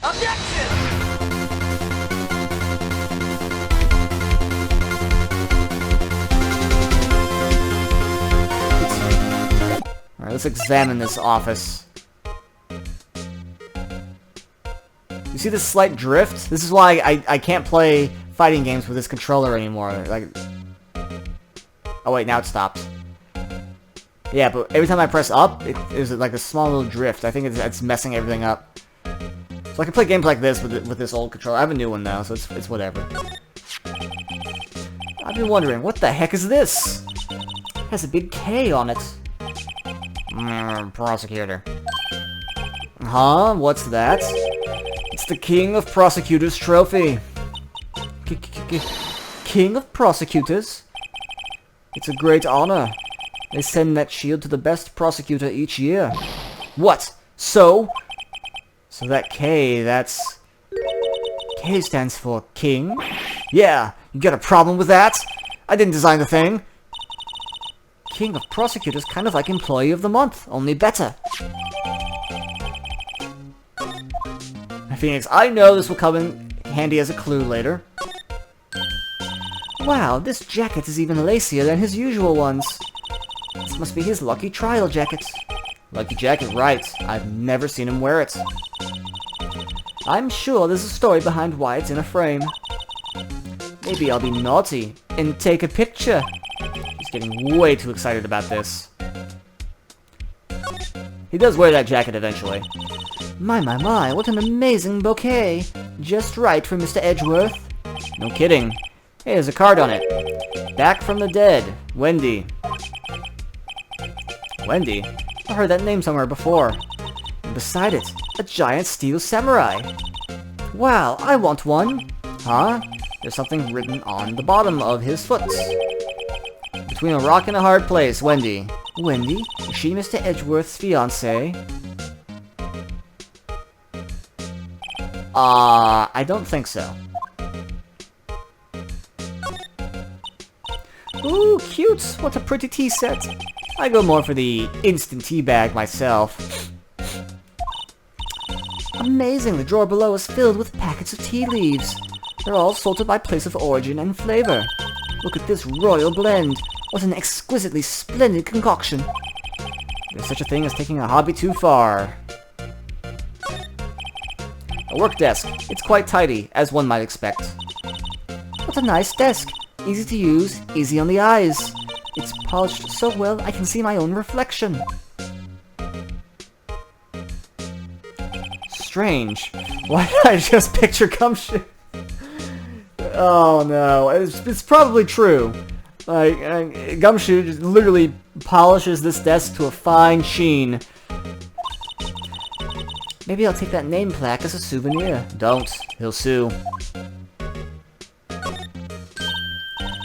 Objection! Alright, let's examine this office. You see this slight drift? This is why I can't play fighting games with this controller anymore. Like, oh wait, now it stopped. Yeah, but every time I press up, there's like a small little drift. I think it's messing everything up. So I can play games like this with this old controller. I have a new one now, so it's whatever. I've been wondering, what the heck is this? It has a big K on it. Prosecutor. Huh? What's that? It's the King of Prosecutors trophy. King of Prosecutors? It's a great honor. They send that shield to the best prosecutor each year. What? So that K, that's... K stands for King? Yeah, you got a problem with that? I didn't design the thing. King of Prosecutors, kind of like Employee of the Month, only better. Phoenix, I know this will come in handy as a clue later. Wow, this jacket is even lacier than his usual ones. This must be his lucky trial jacket. Lucky jacket, right. I've never seen him wear it. I'm sure there's a story behind why it's in a frame. Maybe I'll be naughty and take a picture. He's getting way too excited about this. He does wear that jacket eventually. My, what an amazing bouquet. Just right for Mr. Edgeworth. No kidding. Hey, there's a card on it. Back from the dead. Wendy. Wendy? I heard that name somewhere before. And beside it, a giant steel samurai. Wow, I want one. Huh? There's something written on the bottom of his foot. Between a rock and a hard place, Wendy. Wendy? Is she Mr. Edgeworth's fiancée? I don't think so. Ooh, cute! What a pretty tea set. I go more for the instant tea bag myself. Amazing, the drawer below is filled with packets of tea leaves. They're all sorted by place of origin and flavor. Look at this royal blend. What an exquisitely splendid concoction. There's such a thing as taking a hobby too far. A work desk. It's quite tidy, as one might expect. What a nice desk. Easy to use, easy on the eyes. It's polished so well I can see my own reflection. Strange. Why did I just picture Gumshoe? Oh no, it's probably true. Like, Gumshoe just literally polishes this desk to a fine sheen. Maybe I'll take that name plaque as a souvenir. Don't. He'll sue.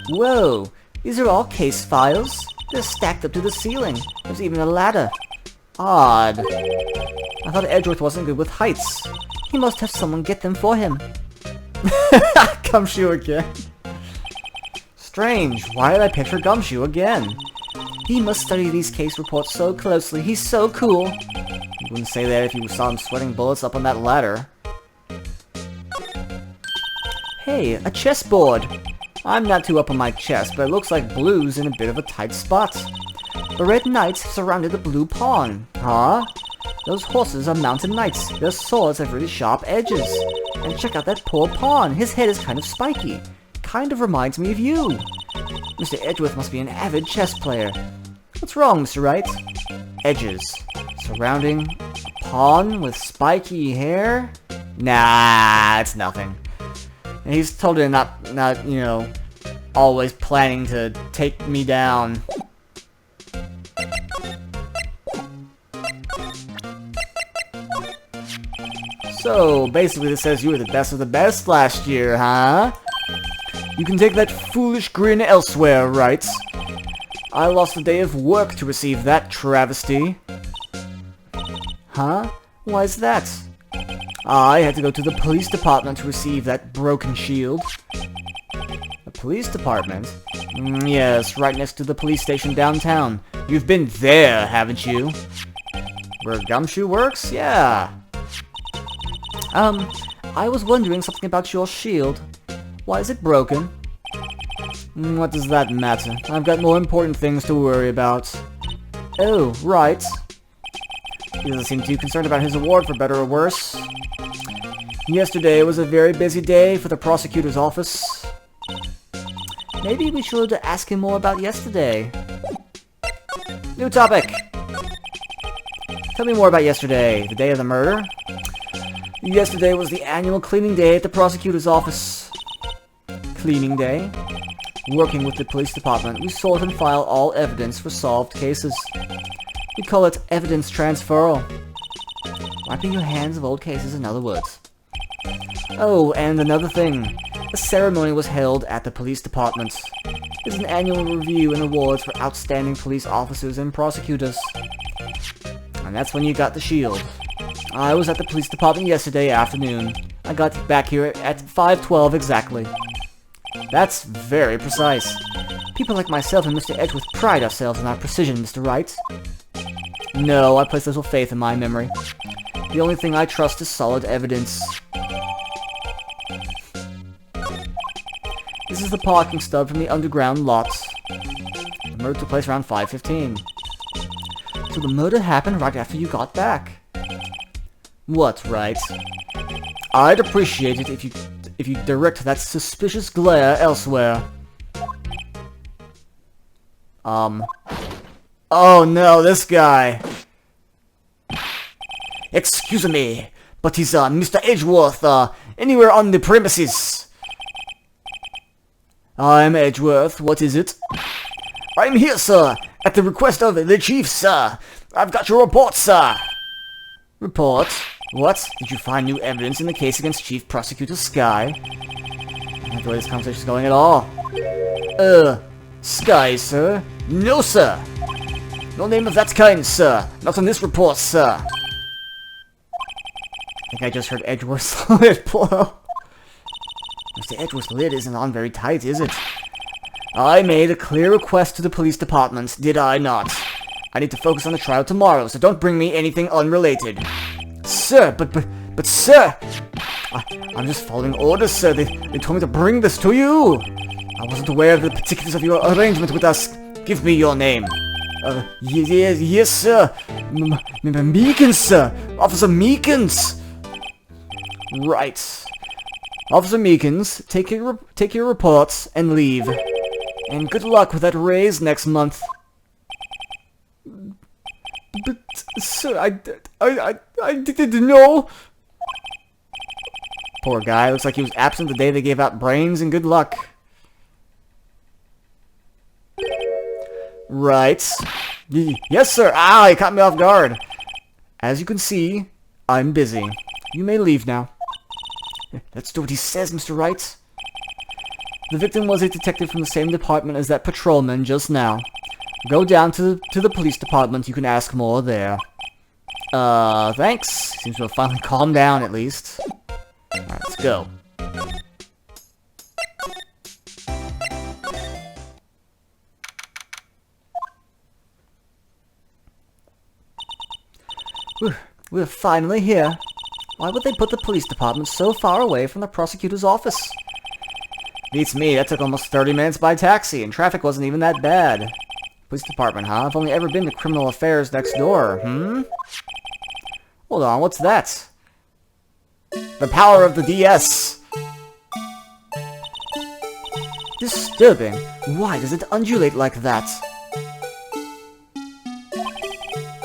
Whoa! These are all case files. They're stacked up to the ceiling. There's even a ladder. Odd. I thought Edgeworth wasn't good with heights. He must have someone get them for him. Gumshoe again. Strange. Why did I picture Gumshoe again? He must study these case reports so closely. He's so cool. You wouldn't say that if you saw him sweating bullets up on that ladder. Hey, a chessboard. I'm not too up on my chess, but it looks like blue's in a bit of a tight spot. The red knights have surrounded the blue pawn. Huh? Those horses are mounted knights. Their swords have really sharp edges. And check out that poor pawn. His head is kind of spiky. Kind of reminds me of you. Mr. Edgeworth must be an avid chess player. What's wrong, Mr. Wright? Edges. Surrounding a pawn with spiky hair? Nah, it's nothing. And he's totally not, you know, always planning to take me down. So, basically this says you were the best of the best last year, huh? You can take that foolish grin elsewhere, Wright. I lost a day of work to receive that travesty. Huh? Why's that? I had to go to the police department to receive that broken shield. The police department? Yes, right next to the police station downtown. You've been there, haven't you? Where Gumshoe works? Yeah. I was wondering something about your shield. Why is it broken? What does that matter? I've got more important things to worry about. Oh, Wright. He doesn't seem too concerned about his award, for better or worse. Yesterday was a very busy day for the prosecutor's office. Maybe we should ask him more about yesterday. New topic! Tell me more about yesterday, the day of the murder. Yesterday was the annual cleaning day at the prosecutor's office. Cleaning day? Working with the police department, we sort and file all evidence for solved cases. We call it evidence transferal. Wiping your hands of old cases, in other words. Oh, and another thing. A ceremony was held at the police department. It's an annual review and awards for outstanding police officers and prosecutors. And that's when you got the shield. I was at the police department yesterday afternoon. I got back here at 5:12 exactly. That's very precise. People like myself and Mr. Edgeworth pride ourselves on our precision, Mr. Wright. No, I place little faith in my memory. The only thing I trust is solid evidence. This is the parking stub from the underground lot. The murder took place around 5:15. So the murder happened right after you got back. What, Wright? I'd appreciate it if you direct that suspicious glare elsewhere. Oh no, this guy. Excuse me, but is Mr. Edgeworth anywhere on the premises? I'm Edgeworth. What is it? I'm here, sir, at the request of the chief, sir. I've got your report, sir. Report? What? Did you find new evidence in the case against Chief Prosecutor Sky? I don't like the way this conversation's going at all. Sky, sir? No, sir. No name of that kind, sir. Not on this report, sir. I think I just heard Edgeworth's lid blow. Mr. Edgeworth's lid isn't on very tight, is it? I made a clear request to the police department, did I not? I need to focus on the trial tomorrow, so don't bring me anything unrelated. Sir, but sir! I'm just following orders, sir. They told me to bring this to you. I wasn't aware of the particulars of your arrangement with us. Give me your name. Yes, sir. Meekins, sir. Officer Meekins. Right. Officer Meekins, take your reports and leave. And good luck with that raise next month. But, sir, I didn't know. Poor guy. Looks like he was absent the day they gave out brains, and good luck. Right. Yes, sir. Ah, he caught me off guard. As you can see, I'm busy. You may leave now. Let's do what he says, Mr. Wright. The victim was a detective from the same department as that patrolman just now. Go down to the police department. You can ask more there. Thanks. Seems to have finally calmed down, at least. Alright, let's go. We're finally here. Why would they put the police department so far away from the prosecutor's office? Beats me, that took almost 30 minutes by taxi, and traffic wasn't even that bad. Police department, huh? I've only ever been to criminal affairs next door, Hold on, what's that? The power of the DS! Disturbing. Why does it undulate like that?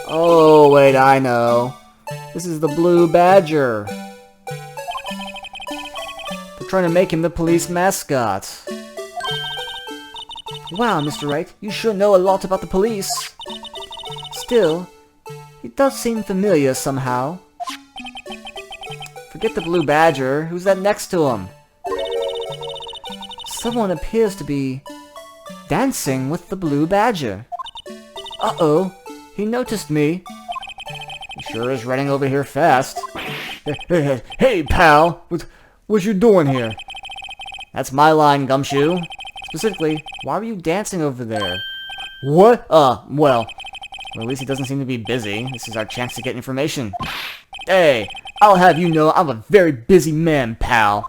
Oh, wait, I know. This is the Blue Badger. They're trying to make him the police mascot. Wow, Mr. Wright, you sure know a lot about the police. Still, he does seem familiar somehow. Forget the Blue Badger. Who's that next to him? Someone appears to be dancing with the Blue Badger. Uh-oh, he noticed me. He sure is running over here fast. Hey, pal! What you doing here? That's my line, Gumshoe. Specifically, why were you dancing over there? What? Well, at least he doesn't seem to be busy. This is our chance to get information. Hey, I'll have you know I'm a very busy man, pal.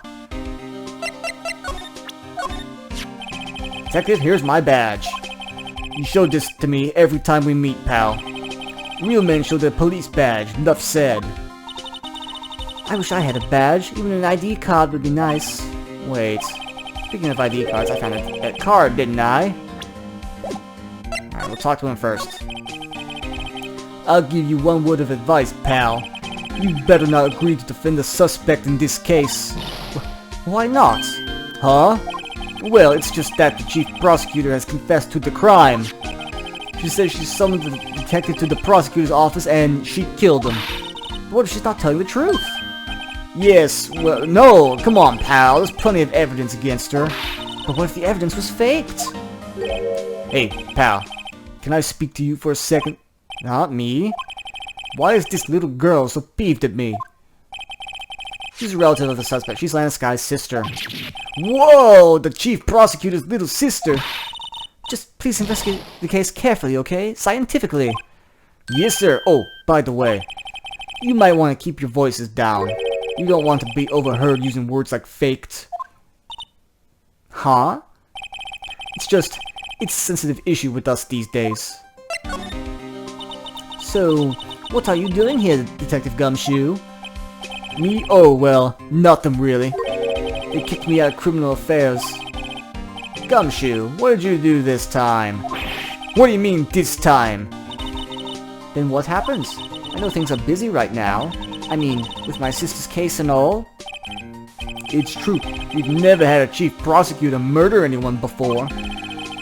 Detective, here's my badge. You show this to me every time we meet, pal. Real men show their police badge, enough said. I wish I had a badge. Even an ID card would be nice. Wait. Speaking of ID cards, I found a card, didn't I? Alright, we'll talk to him first. I'll give you one word of advice, pal. You better not agree to defend the suspect in this case. Why not? Huh? Well, it's just that the chief prosecutor has confessed to the crime. She says she summoned the detective to the prosecutor's office and she killed him. But what if she's not telling the truth? Yes, well, no, come on, pal. There's plenty of evidence against her. But what if the evidence was faked? Hey, pal. Can I speak to you for a second? Not me. Why is this little girl so peeved at me? She's a relative of the suspect. She's Lana Sky's sister. Whoa! The chief prosecutor's little sister! Just please investigate the case carefully, okay? Scientifically. Yes, sir. Oh, by the way, you might want to keep your voices down. You don't want to be overheard using words like faked. Huh? It's a sensitive issue with us these days. So, what are you doing here, Detective Gumshoe? Me? Oh, well, nothing really. They kicked me out of criminal affairs. Gumshoe, what did you do this time? What do you mean, this time? Then what happens? I know things are busy right now. I mean, with my sister's case and all. It's true. We've never had a chief prosecutor murder anyone before.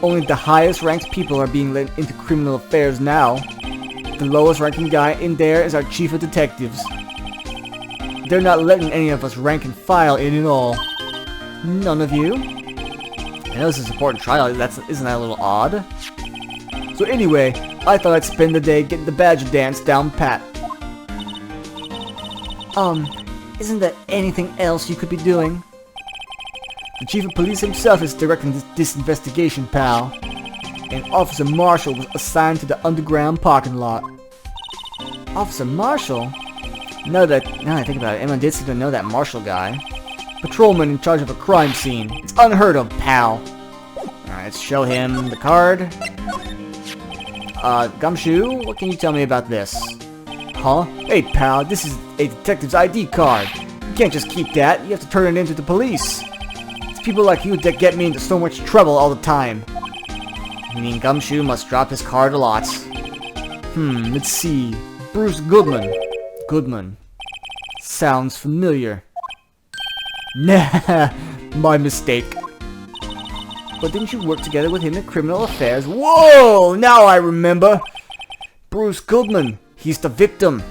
Only the highest ranked people are being let into criminal affairs now. The lowest ranking guy in there is our chief of detectives. They're not letting any of us rank and file in at all. None of you? I know this is an important trial, isn't that a little odd? So anyway, I thought I'd spend the day getting the badger dance down pat. Isn't there anything else you could be doing? The chief of police himself is directing this investigation, pal. And Officer Marshall was assigned to the underground parking lot. Officer Marshall? Now that I think about it, Emma did seem to know that Marshall guy. Patrolman in charge of a crime scene. It's unheard of, pal. Alright, let's show him the card. Gumshoe, what can you tell me about this? Huh? Hey, pal, this is a detective's ID card. You can't just keep that. You have to turn it in to the police. It's people like you that get me into so much trouble all the time. Meaning Gumshoe must drop his card a lot. Let's see. Bruce Goodman. Goodman. Sounds familiar. Nah, my mistake. But didn't you work together with him in criminal affairs? Whoa! Now I remember! Bruce Goodman. He's the victim.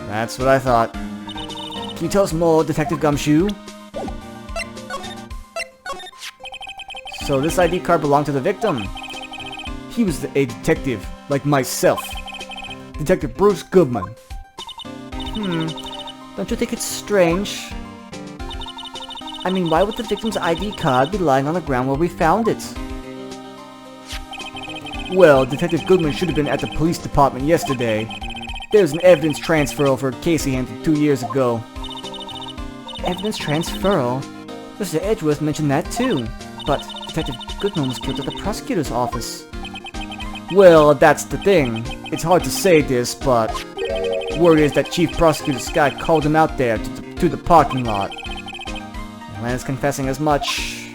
That's what I thought. Can you tell us more, Detective Gumshoe? So this ID card belonged to the victim. He was a detective, like myself. Detective Bruce Goodman. Don't you think it's strange? I mean, why would the victim's ID card be lying on the ground where we found it? Well, Detective Goodman should have been at the police department yesterday. There's an evidence transfer for a case he handled 2 years ago. Evidence transfer? Mr. Edgeworth mentioned that too. But Detective Goodman was killed at the prosecutor's office. Well, that's the thing. It's hard to say this, but word is that Chief Prosecutor Scott called him out there to the parking lot. Atlanta's confessing as much.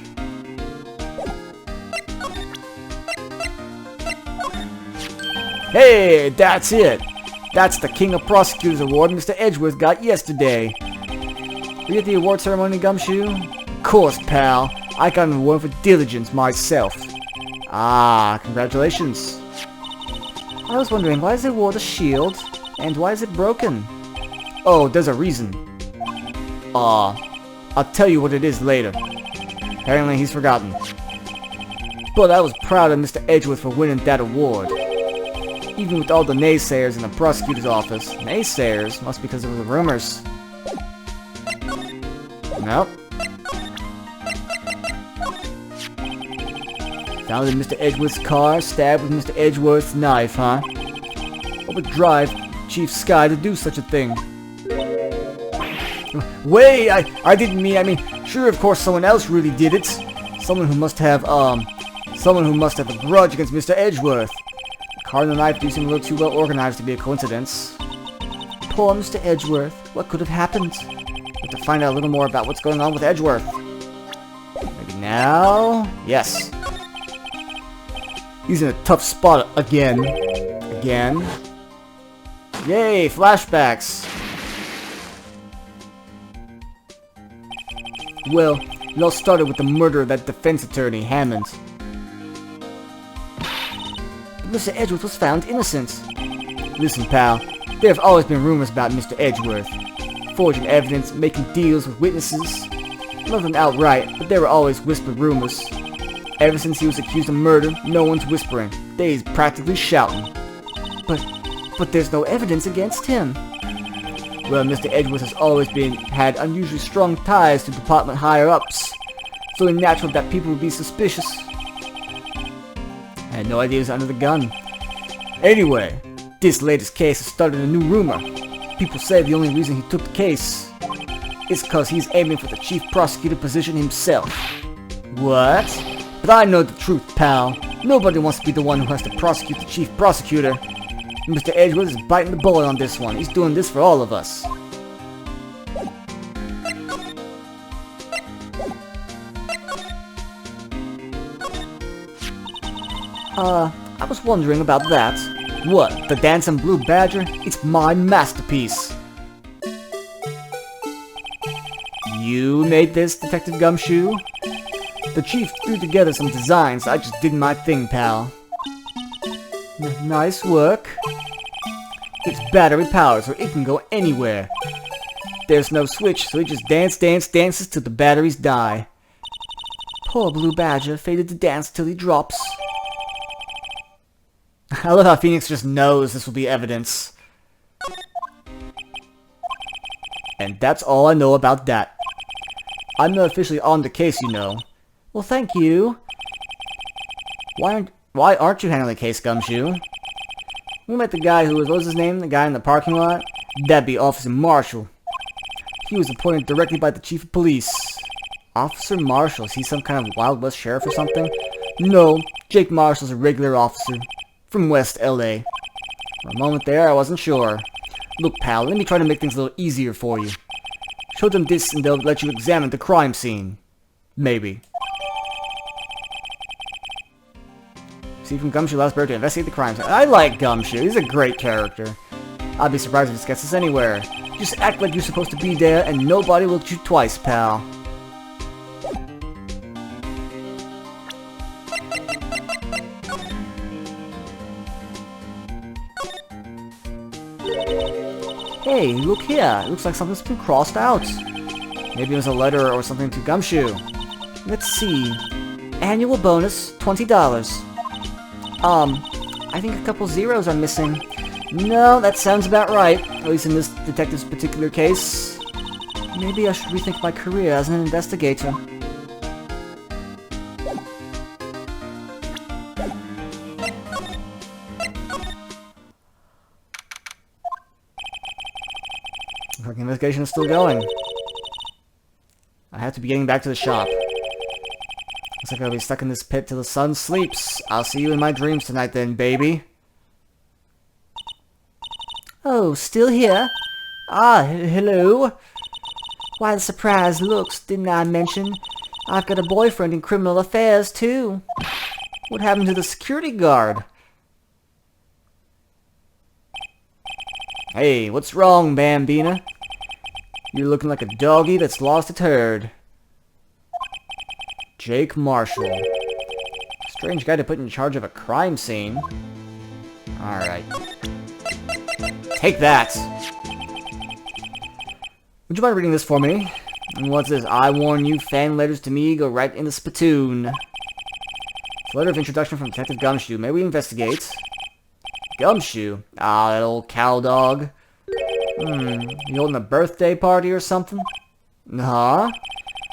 Hey, that's it! That's the King of Prosecutors Award Mr. Edgeworth got yesterday. Were you at the award ceremony, Gumshoe? Of course, pal. I got an award for diligence myself. Ah, congratulations. I was wondering, why is the award a shield? And why is it broken? Oh, there's a reason. I'll tell you what it is later. Apparently he's forgotten. But I was proud of Mr. Edgeworth for winning that award. Even with all the naysayers in the prosecutor's office. Naysayers? Must be because of the rumors. Nope. Found in Mr. Edgeworth's car, stabbed with Mr. Edgeworth's knife, huh? What would drive Chief Chief Sky to do such a thing. Wait, I didn't mean, sure, of course someone else really did it. Someone who must have a grudge against Mr. Edgeworth. The card and the knife do seem a little too well organized to be a coincidence. Poor Mr. Edgeworth. What could have happened? We have to find out a little more about what's going on with Edgeworth. Maybe now? Yes. He's in a tough spot again. Yay, flashbacks. Well, it all started with the murder of that defense attorney, Hammond. But Mr. Edgeworth was found innocent. Listen, pal, there have always been rumors about Mr. Edgeworth. Forging evidence, making deals with witnesses. Nothing outright, but there were always whispered rumors. Ever since he was accused of murder, no one's whispering. They's practically shouting. But there's no evidence against him. Well, Mr. Edgeworth has always had unusually strong ties to department higher-ups. So it's natural that people would be suspicious. I had no idea he was under the gun. Anyway, this latest case has started a new rumor. People say the only reason he took the case is because he's aiming for the chief prosecutor position himself. What? But I know the truth, pal. Nobody wants to be the one who has to prosecute the chief prosecutor. Mr. Edgeworth is biting the bullet on this one. He's doing this for all of us. I was wondering about that. What, the Dancing Blue Badger? It's my masterpiece. You made this, Detective Gumshoe? The chief threw together some designs. I just did my thing, pal. Nice work. It's battery powered, so it can go anywhere. There's no switch, so it just dances till the batteries die. Poor Blue Badger, fated to dance till he drops. I love how Phoenix just knows this will be evidence. And that's all I know about that. I'm not officially on the case, you know. Well, thank you. Why aren't you handling the case, Gumshoe? We met the guy who was, what was his name? The guy in the parking lot? That'd be Officer Marshall. He was appointed directly by the chief of police. Officer Marshall? Is he some kind of Wild West sheriff or something? No, Jake Marshall's a regular officer. From West LA. For a moment there, I wasn't sure. Look, pal, let me try to make things a little easier for you. Show them this and they'll let you examine the crime scene. Maybe. See from Gumshoe allows Bird to investigate the crime scene. I like Gumshoe. He's a great character. I'd be surprised if this gets us anywhere. Just act like you're supposed to be there and nobody will look you twice, pal. Hey, look here. It looks like something's been crossed out. Maybe it was a letter or something to Gumshoe. Let's see. Annual bonus, $20. I think a couple zeros are missing. No, that sounds about right. At least in this detective's particular case. Maybe I should rethink my career as an investigator. The investigation is still going. I have to be getting back to the shop. Looks like I'll be stuck in this pit till the sun sleeps. I'll see you in my dreams tonight then, baby. Oh, still here? Ah, hello. Why the surprised looks, didn't I mention? I've got a boyfriend in criminal affairs, too. What happened to the security guard? Hey, what's wrong, Bambina? You're looking like a doggy that's lost its herd. Jake Marshall. Strange guy to put in charge of a crime scene. Alright. Take that! Would you mind reading this for me? And what's this? I warn you, fan letters to me go right in the spittoon. It's a letter of introduction from Detective Gumshoe. May we investigate? Gumshoe? Ah, that old cow dog. You holding a birthday party or something? Huh?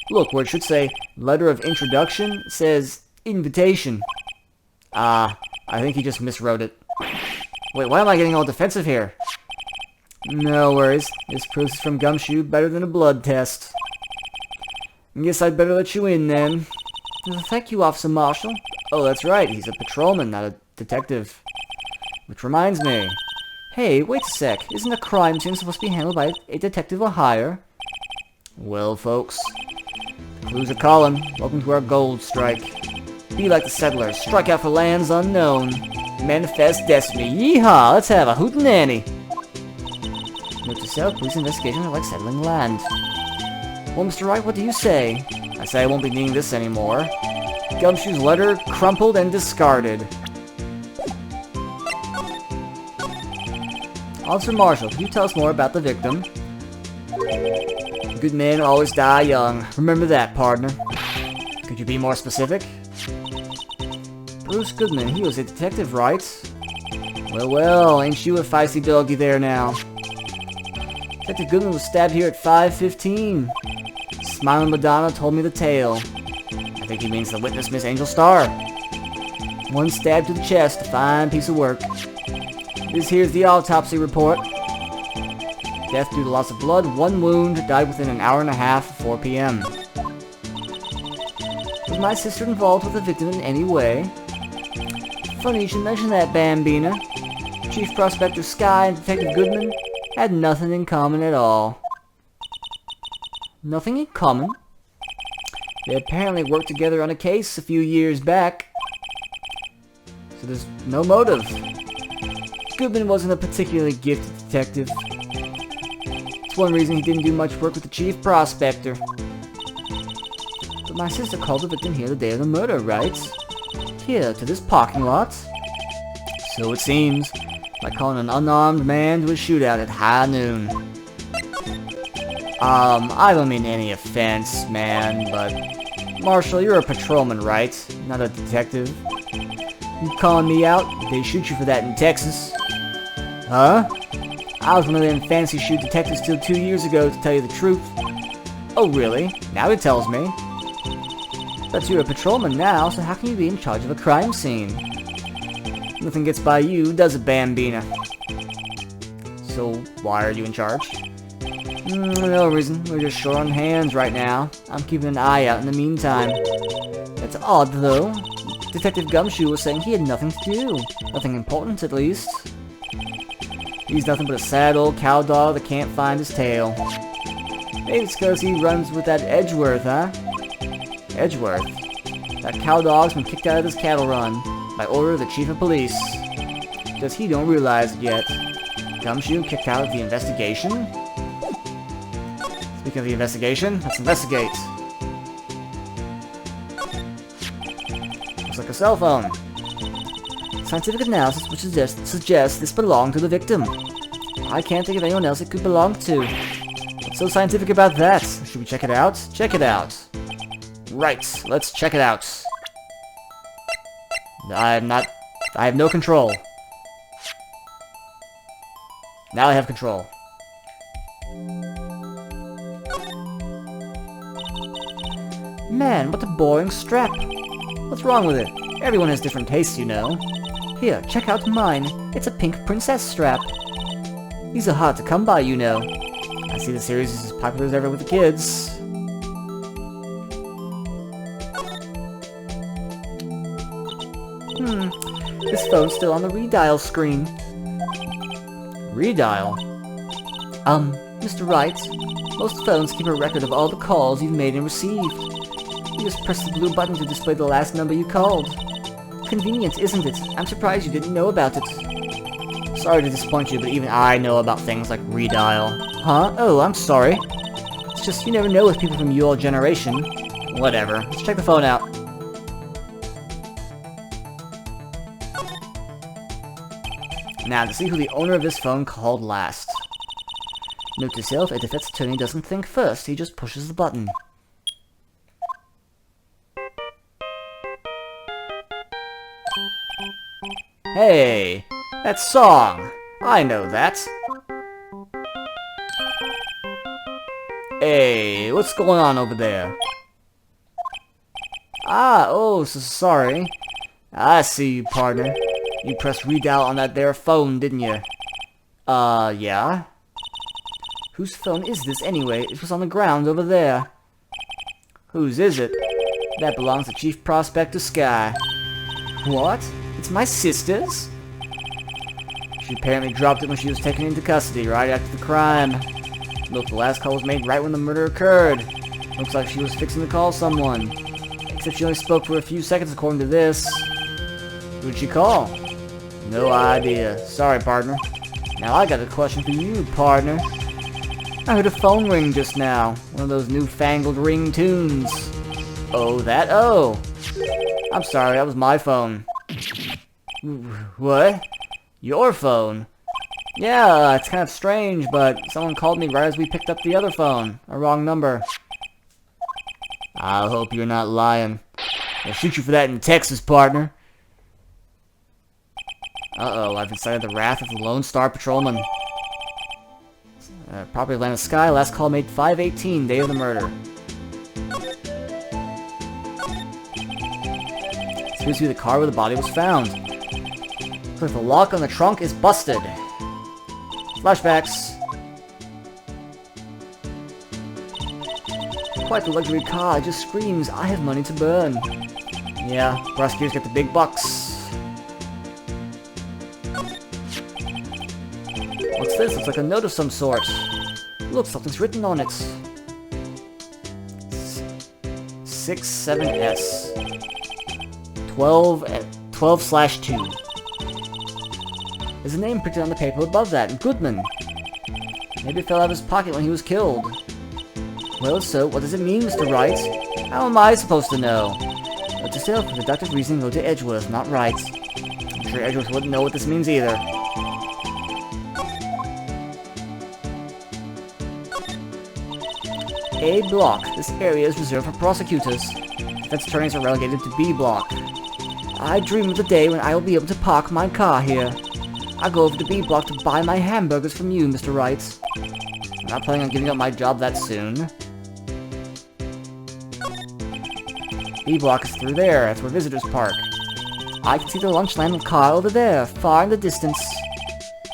Look, where it should say letter of introduction, it says invitation. Ah, I think he just miswrote it. Wait, why am I getting all defensive here? No worries. This proves it's from Gumshoe better than a blood test. Guess I'd better let you in then. Thank you, Officer Marshall. Oh, that's right. He's a patrolman, not a detective. Which reminds me. Hey, wait a sec. Isn't a crime scene supposed to be handled by a detective or higher? Well, folks. The clues are calling. Welcome to our gold strike. Be like the settlers. Strike out for lands unknown. Manifest destiny. Yeehaw! Let's have a hootenanny. Note to self, police investigations are like settling land. Well, Mr. Wright, what do you say? I say I won't be needing this anymore. Gumshoe's letter crumpled and discarded. Officer Marshall, can you tell us more about the victim? Good men always die young. Remember that, partner. Could you be more specific? Bruce Goodman, he was a detective, right? Well, well, ain't you a feisty doggy there now? Detective Goodman was stabbed here at 5:15. Smiling Madonna told me the tale. I think he means the witness, Miss Angel Star. One stab to the chest, a fine piece of work. This here's the autopsy report. Death due to loss of blood, 1 wound, died within an hour and a half, 4 p.m. Was my sister involved with the victim in any way? Funny you should mention that, Bambina. Chief Prospector Sky and Detective Goodman had nothing in common at all. Nothing in common? They apparently worked together on a case a few years back. So there's no motive. Goodman wasn't a particularly gifted detective. It's one reason he didn't do much work with the Chief Prospector. But my sister called the victim here the day of the murder, right? Here, to this parking lot? So it seems. By calling an unarmed man to a shootout at high noon. I don't mean any offense, man, but... Marshall, you're a patrolman, right? Not a detective. You calling me out? They shoot you for that in Texas. Huh? I was one of them fancy shoot detectives till 2 years ago, to tell you the truth. Oh, really? Now it tells me. But you're a patrolman now, so how can you be in charge of a crime scene? Nothing gets by you, does it, Bambina? So, why are you in charge? No reason. We're just short on hands right now. I'm keeping an eye out in the meantime. It's odd, though. Detective Gumshoe was saying he had nothing to do. Nothing important, at least. He's nothing but a sad old cow dog that can't find his tail. Maybe it's because he runs with that Edgeworth, huh? Edgeworth. That cow dog's been kicked out of his cattle run. By order of the Chief of Police. Just he don't realize it yet. Gumshoe kicked out of the investigation? Speaking of the investigation, let's investigate. Looks like a cell phone. Scientific analysis would suggest this belonged to the victim. I can't think of anyone else it could belong to. What's so scientific about that? Should we check it out? Check it out. Right, let's check it out. I have no control. Now I have control. Man, what a boring strap. What's wrong with it? Everyone has different tastes, you know. Here, check out mine. It's a pink princess strap. These are hard to come by, you know. I see the series is as popular as ever with the kids. This phone's still on the redial screen. Redial? Mr. Wright, most phones keep a record of all the calls you've made and received. You just press the blue button to display the last number you called. Convenient, isn't it? I'm surprised you didn't know about it. Sorry to disappoint you, but even I know about things like redial. Huh? Oh, I'm sorry. It's just you never know with people from your generation. Whatever. Let's check the phone out. Now, to see who the owner of this phone called last. Note to self, a defense attorney doesn't think first, he just pushes the button. Hey, that song! I know that! Hey, what's going on over there? Oh, so sorry. I see you, partner. You pressed redial on that there phone, didn't you? Yeah? Whose phone is this anyway? It was on the ground over there. Whose is it? That belongs to Chief Prospector Sky. What? It's my sister's? She apparently dropped it when she was taken into custody right after the crime. Look, the last call was made right when the murder occurred. Looks like she was fixing to call someone. Except she only spoke for a few seconds according to this. Who'd she call? No idea. Sorry, partner. Now I got a question for you, partner. I heard a phone ring just now. One of those newfangled ring tunes. Oh, that? Oh. I'm sorry, that was my phone. What? Your phone? Yeah, it's kind of strange, but someone called me right as we picked up the other phone. A wrong number. I hope you're not lying. I'll shoot you for that in Texas, partner. Uh-oh, I've incited the wrath of the Lone Star Patrolman. Property of Atlantic Sky, last call made 5/18, day of the murder. Seems to be the car where the body was found. Looks like the lock on the trunk is busted. Flashbacks. Quite the luxury car, it just screams, I have money to burn. Yeah, prosecutors get the big bucks. What's this? Looks like a note of some sort. Look, something's written on it. 67S. 12/2. There's a name printed on the paper above that. Goodman. Maybe it fell out of his pocket when he was killed. Well, so, what does it mean, Mr. Wright? How am I supposed to know? But to sail for the doctor's reason, go to Edgeworth, not Wright. I'm sure Edgeworth wouldn't know what this means either. A block. This area is reserved for prosecutors. Defense attorneys are relegated to B block. I dream of the day when I will be able to park my car here. I'll go over to B block to buy my hamburgers from you, Mr. Wright. I'm not planning on giving up my job that soon. B block is through there. That's where visitors park. I can see the lunch line of car over there, far in the distance.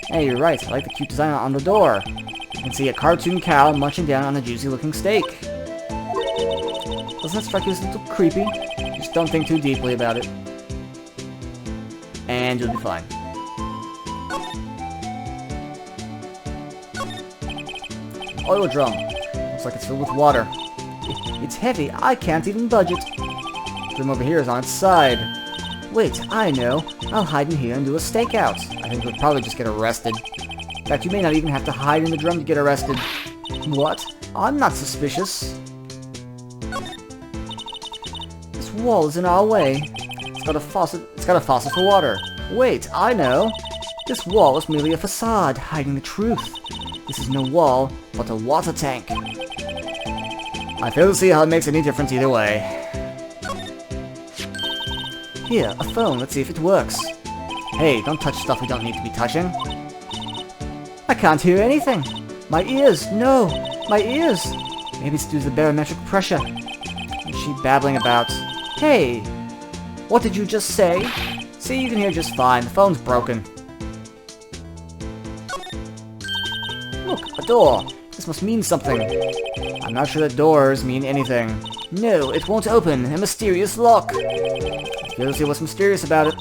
Hey, you're right. I like the cute design on the door. You can see a cartoon cow munching down on a juicy-looking steak. Doesn't that strike you as a little creepy? Just don't think too deeply about it. And you'll be fine. Oil drum. Looks like it's filled with water. It's heavy. I can't even budge it. The drum over here is on its side. Wait, I know. I'll hide in here and do a stakeout. I think we'll probably just get arrested. In fact, you may not even have to hide in the drum to get arrested. What? I'm not suspicious. This wall is in our way. It's got a faucet for water. Wait, I know. This wall is merely a facade, hiding the truth. This is no wall, but a water tank. I fail to see how it makes any difference either way. Here, a phone. Let's see if it works. Hey, don't touch stuff we don't need to be touching. I can't hear anything. My ears. No, my ears. Maybe it's due to the barometric pressure. What's she babbling about? Hey, what did you just say? See, you can hear just fine. The phone's broken. Look, a door. This must mean something. I'm not sure that doors mean anything. No, it won't open. A mysterious lock. Let's see what's mysterious about it.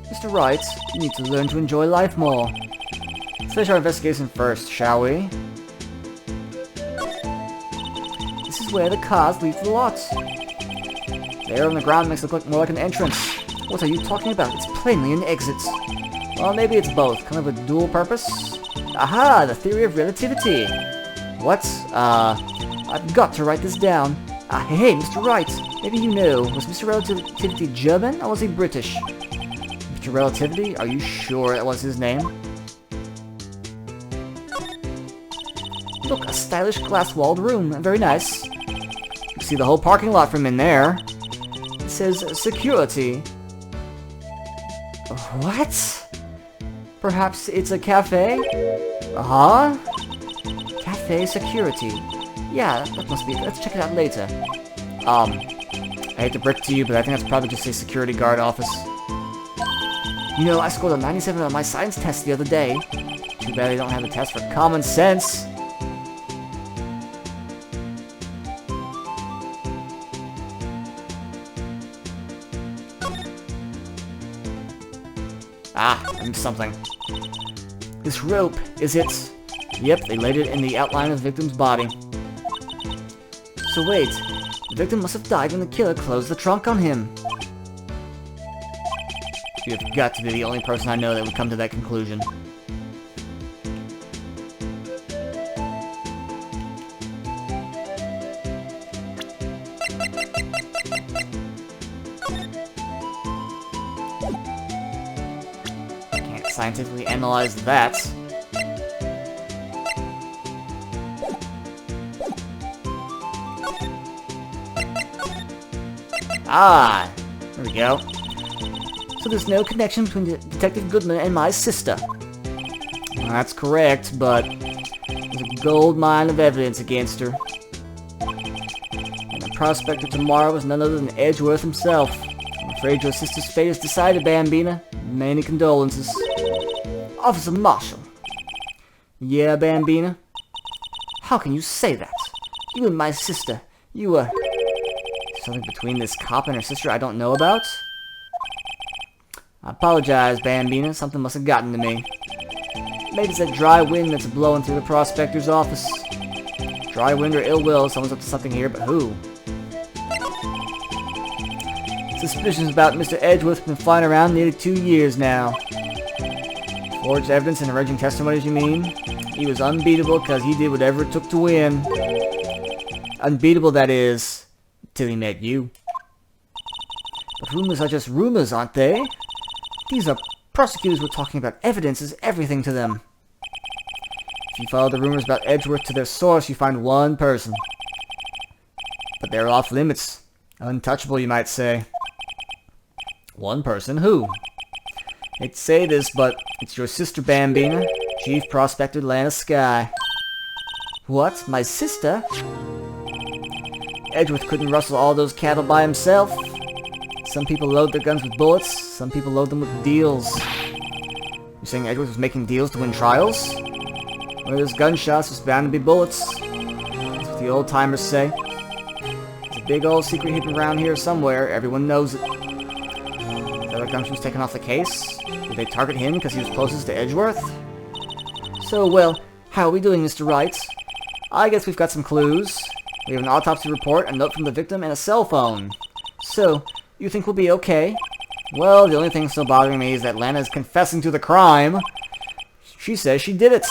Mr. Wright, you need to learn to enjoy life more. Let's finish our investigation first, shall we? This is where the cars leave the lot. There on the ground makes it look more like an entrance. What are you talking about? It's plainly an exit. Well, maybe it's both. Kind of a dual purpose. Aha! The theory of relativity. What? I've got to write this down. Hey, Mr. Wright. Maybe you know. Was Mr. Relativity German, or was he British? Mr. Relativity? Are you sure that was his name? Look, a stylish glass-walled room. Very nice. You can see the whole parking lot from in there. It says security. What? Perhaps it's a cafe? Uh-huh. Cafe security. Yeah, that must be it. Let's check it out later. I hate to break to you, but I think that's probably just a security guard office. You know, I scored a 97 on my science test the other day. Too bad they don't have a test for common sense. Ah, I missed something. This rope, is it? Yep, they laid it in the outline of the victim's body. So wait, the victim must have died when the killer closed the trunk on him. You have got to be the only person I know that would come to that conclusion. Can't scientifically analyze that. Ah, there we go. So there's no connection between Detective Goodman and my sister. Well, that's correct, but there's a gold mine of evidence against her. And the prospector tomorrow was none other than Edgeworth himself. I'm afraid your sister's fate is decided, Bambina. Many condolences. Officer Marshall. Yeah, Bambina? How can you say that? You and my sister, you were... Something between this cop and her sister I don't know about? I apologize, Bambina. Something must have gotten to me. Maybe it's that dry wind that's blowing through the prospector's office. Dry wind or ill will, someone's up to something here, but who? Suspicions about Mr. Edgeworth have been flying around nearly 2 years now. Forged evidence and alleging testimonies, you mean? He was unbeatable because he did whatever it took to win. Unbeatable, that is, till he met you. But rumors are just rumors, aren't they? These are prosecutors we're talking about. Evidence is everything to them. If you follow the rumors about Edgeworth to their source, you find one person. But they're off limits. Untouchable, you might say. One person? Who? Hate to say this, but it's your sister, Bambina, Chief Prospector Lana Sky. What? My sister? Edgeworth couldn't rustle all those cattle by himself. Some people load their guns with bullets, some people load them with deals. You're saying Edgeworth was making deals to win trials? Where there's gunshots, there's bound to be bullets. That's what the old-timers say. There's a big old secret hidden around here somewhere, everyone knows it. Is that why Gumshoe's taken off the case? Did they target him because he was closest to Edgeworth? So, well, how are we doing, Mr. Wright? I guess we've got some clues. We have an autopsy report, a note from the victim, and a cell phone. So, you think we'll be okay? Well, the only thing still bothering me is that Lana is confessing to the crime. She says she did it.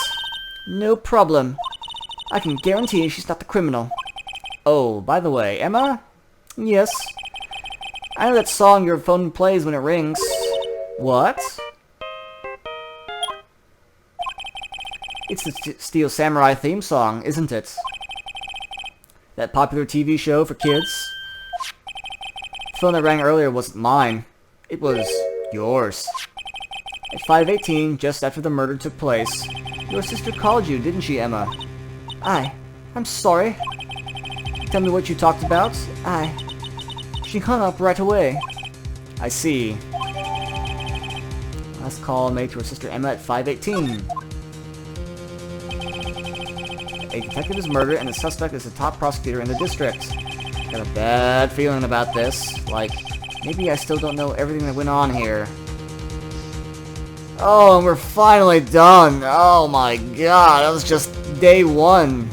No problem. I can guarantee she's not the criminal. Oh, by the way, Emma? Yes? I know that song your phone plays when it rings. What? It's the Steel Samurai theme song, isn't it? That popular TV show for kids? The phone that rang earlier wasn't mine. It was yours. At 5:18, just after the murder took place, your sister called you, didn't she, Emma? I'm sorry. Tell me what you talked about. She hung up right away. I see. Last call made to her sister Emma at 5:18. A detective is murdered and the suspect is the top prosecutor in the district. Got a bad feeling about this. Like, maybe I still don't know everything that went on here. Oh, and we're finally done. Oh my god, that was just day one.